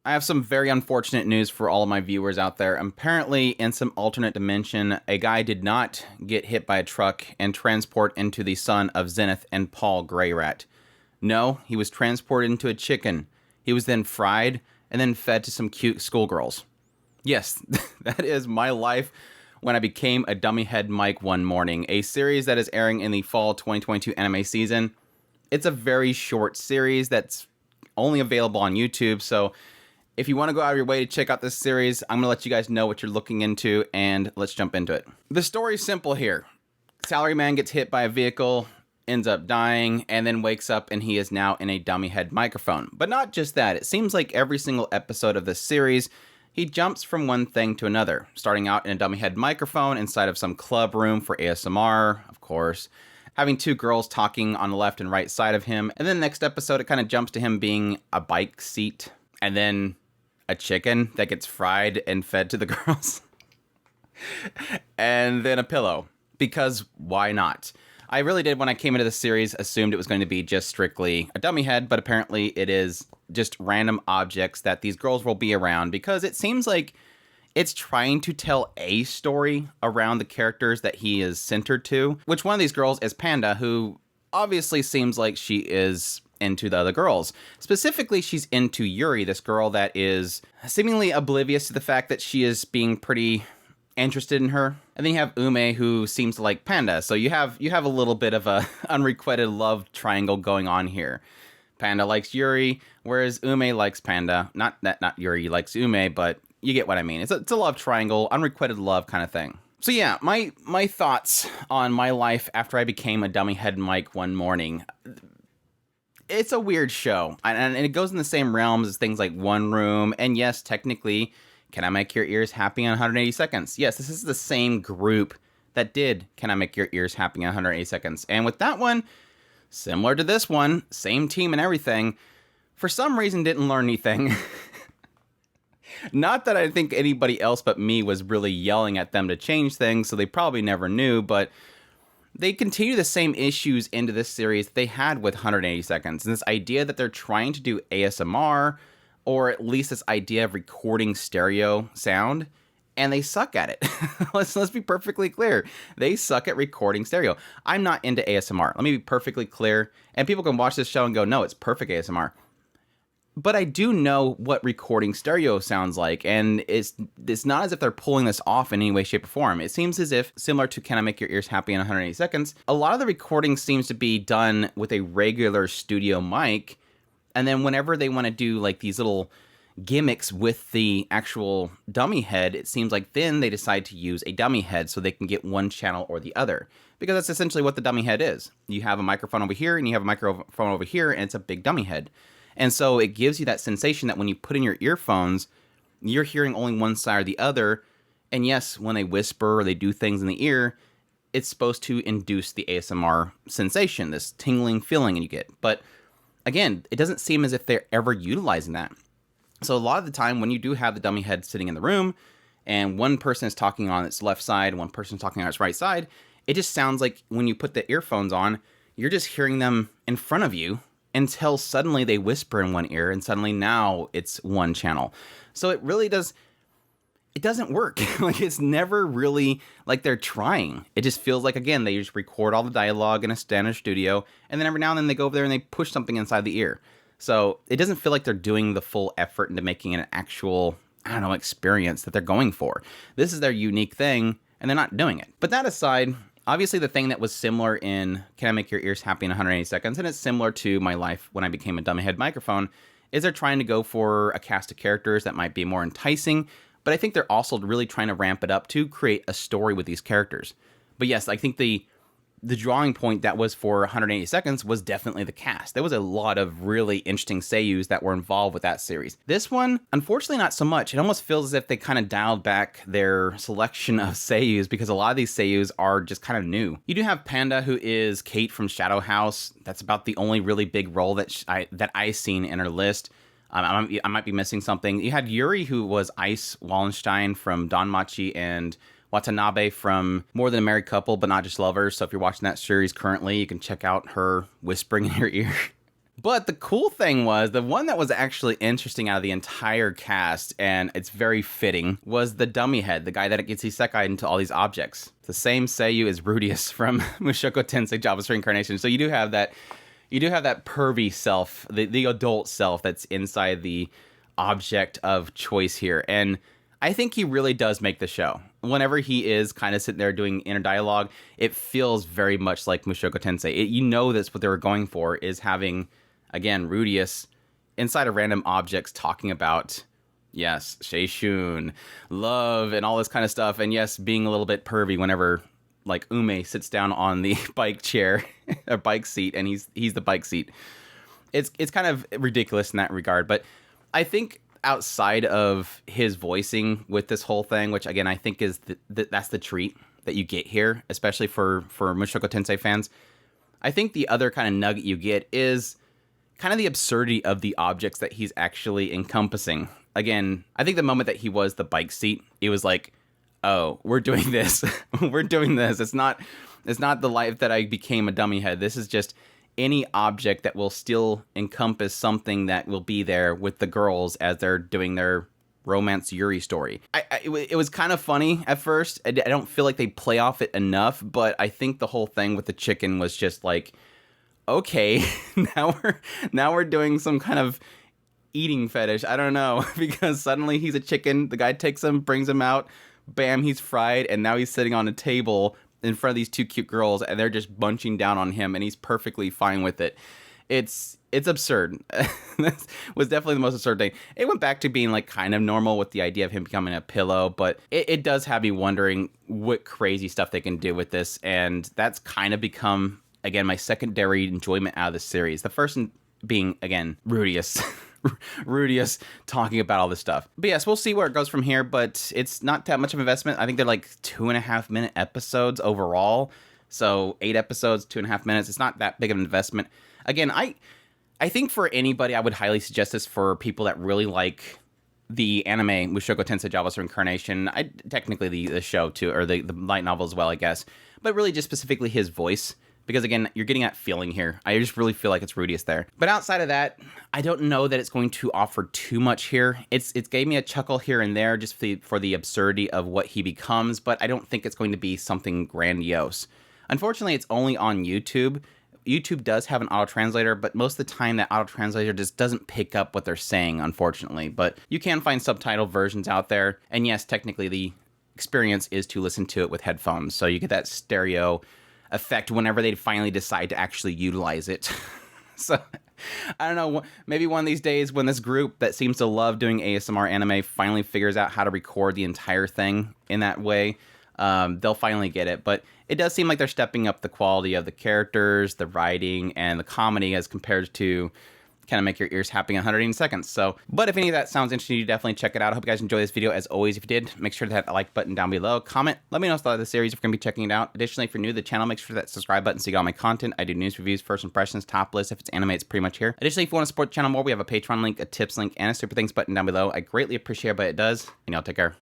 I have some very unfortunate news for all of my viewers out there. Apparently, in some alternate dimension, a guy did not get hit by a truck and transport into the son of Zenith and Paul Greyrat. No, he was transported into a chicken. He was then fried and then fed to some cute schoolgirls. Yes, that is my life when I became a dummy head Mike one morning, a series that is airing in the fall 2022 anime season. It's a very short series that's only available on YouTube, so if you want to go out of your way to check out this series, I'm going to let you guys know what you're looking into, and let's jump into it. The story's simple here. Salaryman gets hit by a vehicle, ends up dying, and then wakes up and he is now in a dummy head microphone. But not just that, it seems like every single episode of this series, he jumps from one thing to another, starting out in a dummy head microphone inside of some club room for ASMR, of course, having two girls talking on the left and right side of him, and then the next episode it kind of jumps to him being a bike seat, and then a chicken that gets fried and fed to the girls, and then a pillow, because why not? I really did, when I came into the series, assumed it was going to be just strictly a dummy head, but apparently it is just random objects that these girls will be around, because it seems like it's trying to tell a story around the characters that he is centered to, which one of these girls is Panda, who obviously seems like she is into the other girls. Specifically, she's into Yuri, this girl that is seemingly oblivious to the fact that she is being pretty interested in her. And then you have Ume, who seems to like Panda. So you have a little bit of a unrequited love triangle going on here. Panda likes Yuri, whereas Ume likes Panda. Not Yuri likes Ume, but you get what I mean. It's a love triangle, unrequited love kind of thing. So yeah, my thoughts on my life after I became a dummy head Mike one morning. It's a weird show, and it goes in the same realms as things like One Room, and yes, technically, Can I Make Your Ears Happy in 180 Seconds? Yes, this is the same group that did Can I Make Your Ears Happy in 180 Seconds, and with that one, similar to this one, same team and everything, for some reason didn't learn anything. Not that I think anybody else but me was really yelling at them to change things, so they probably never knew, but they continue the same issues into this series that they had with 180 Seconds. And this idea that they're trying to do ASMR, or at least this idea of recording stereo sound, and they suck at it. let's be perfectly clear. They suck at recording stereo. I'm not into ASMR. Let me be perfectly clear. And people can watch this show and go, no, it's perfect ASMR. But I do know what recording stereo sounds like, and it's not as if they're pulling this off in any way, shape, or form. It seems as if, similar to Can I Make Your Ears Happy in 180 Seconds, a lot of the recording seems to be done with a regular studio mic, and then whenever they want to do like these little gimmicks with the actual dummy head, it seems like then they decide to use a dummy head so they can get one channel or the other. Because that's essentially what the dummy head is. You have a microphone over here, and you have a microphone over here, and it's a big dummy head. And so it gives you that sensation that when you put in your earphones, you're hearing only one side or the other. And yes, when they whisper or they do things in the ear, it's supposed to induce the ASMR sensation, this tingling feeling you get. But again, it doesn't seem as if they're ever utilizing that. So a lot of the time when you do have the dummy head sitting in the room and one person is talking on its left side, one person is talking on its right side, it just sounds like when you put the earphones on, you're just hearing them in front of you, until suddenly they whisper in one ear, and suddenly now it's one channel. So it really doesn't work. Like, it's never really like they're trying. It just feels like, again, they just record all the dialogue in a standard studio, and then every now and then they go over there and they push something inside the ear. So it doesn't feel like they're doing the full effort into making an actual, experience that they're going for. This is their unique thing, and they're not doing it. But that aside, obviously, the thing that was similar in Can I Make Your Ears Happy in 180 Seconds, and it's similar to my life when I became a dummy head microphone, is they're trying to go for a cast of characters that might be more enticing, but I think they're also really trying to ramp it up to create a story with these characters. But yes, I think the drawing point that was for 180 Seconds was definitely the cast. There was a lot of really interesting seiyus that were involved with that series. This one, unfortunately, not so much. It almost feels as if they kind of dialed back their selection of seiyus, because a lot of these seiyus are just kind of new. You do have Panda, who is Kate from Shadow House. That's about the only really big role that I've seen in her list. I might be missing something. You had Yuri, who was Ice Wallenstein from Danmachi, and Watanabe from More Than a Married Couple, but Not Just Lovers. So if you're watching that series currently, you can check out her whispering in your ear. But the cool thing was, the one that was actually interesting out of the entire cast, and it's very fitting, was the dummy head, the guy that gets isekai into all these objects. It's the same Seiyu as Rudeus from Mushoku Tensei Jobless Reincarnation. So you do have that pervy self, the adult self that's inside the object of choice here. And I think he really does make the show. Whenever he is kind of sitting there doing inner dialogue, it feels very much like Mushoku Tensei. You know that's what they were going for, is having, again, Rudeus inside of random objects talking about, yes, Seishun, love, and all this kind of stuff. And yes, being a little bit pervy whenever, like, Ume sits down on the bike chair, or bike seat, and he's the bike seat. It's kind of ridiculous in that regard. But I think outside of his voicing with this whole thing, which again I think is that's the treat that you get here, especially for Mushoku Tensei fans, I think the other kind of nugget you get is kind of the absurdity of the objects that he's actually encompassing. Again, I think the moment that he was the bike seat, it was like, oh, we're doing this. We're doing this. It's not the life that I became a dummy head. This is just any object that will still encompass something that will be there with the girls as they're doing their romance Yuri story. It was kind of funny at first. I don't feel like they play off it enough, but I think the whole thing with the chicken was just like, okay, now we're doing some kind of eating fetish. I don't know, because suddenly he's a chicken. The guy takes him, brings him out, bam, he's fried, and now he's sitting on a table in front of these two cute girls, and they're just bunching down on him, and he's perfectly fine with it. It's absurd. That was definitely the most absurd thing. It went back to being like kind of normal with the idea of him becoming a pillow, but it does have me wondering what crazy stuff they can do with this, and that's kind of become, again, my secondary enjoyment out of the series. The first being, again, Rudeus. Rudeus talking about all this stuff. But yes, we'll see where it goes from here, but it's not that much of an investment. I think they're like 2.5 minute episodes overall. So 8 episodes, 2.5 minutes. It's not that big of an investment. Again, I think for anybody, I would highly suggest this for people that really like the anime Mushoku Tensei Jobless Reincarnation. Technically the show too, or the light novel as well, I guess. But really just specifically his voice. Because again, you're getting that feeling here. I just really feel like it's Rudeus there. But outside of that, I don't know that it's going to offer too much here. It's gave me a chuckle here and there just for the absurdity of what he becomes, but I don't think it's going to be something grandiose. Unfortunately, it's only on YouTube. YouTube does have an auto-translator, but most of the time that auto-translator just doesn't pick up what they're saying, unfortunately. But you can find subtitled versions out there. And yes, technically the experience is to listen to it with headphones. So you get that stereo effect whenever they finally decide to actually utilize it. So, I don't know, maybe one of these days when this group that seems to love doing ASMR anime finally figures out how to record the entire thing in that way, they'll finally get it. But it does seem like they're stepping up the quality of the characters, the writing, and the comedy as compared to kind of make your ears happy in 180 seconds. So, but if any of that sounds interesting, you definitely check it out. I hope you guys enjoy this video. As always, if you did, make sure to hit that like button down below. Comment, let me know thought of the series if you're going to be checking it out. Additionally, if you're new to the channel, make sure that subscribe button so you get all my content. I do news, reviews, first impressions, top lists. If it's anime, it's pretty much here. Additionally, if you want to support the channel more, we have a Patreon link, a tips link, and a super thanks button down below. I greatly appreciate it, but it does. And y'all take care.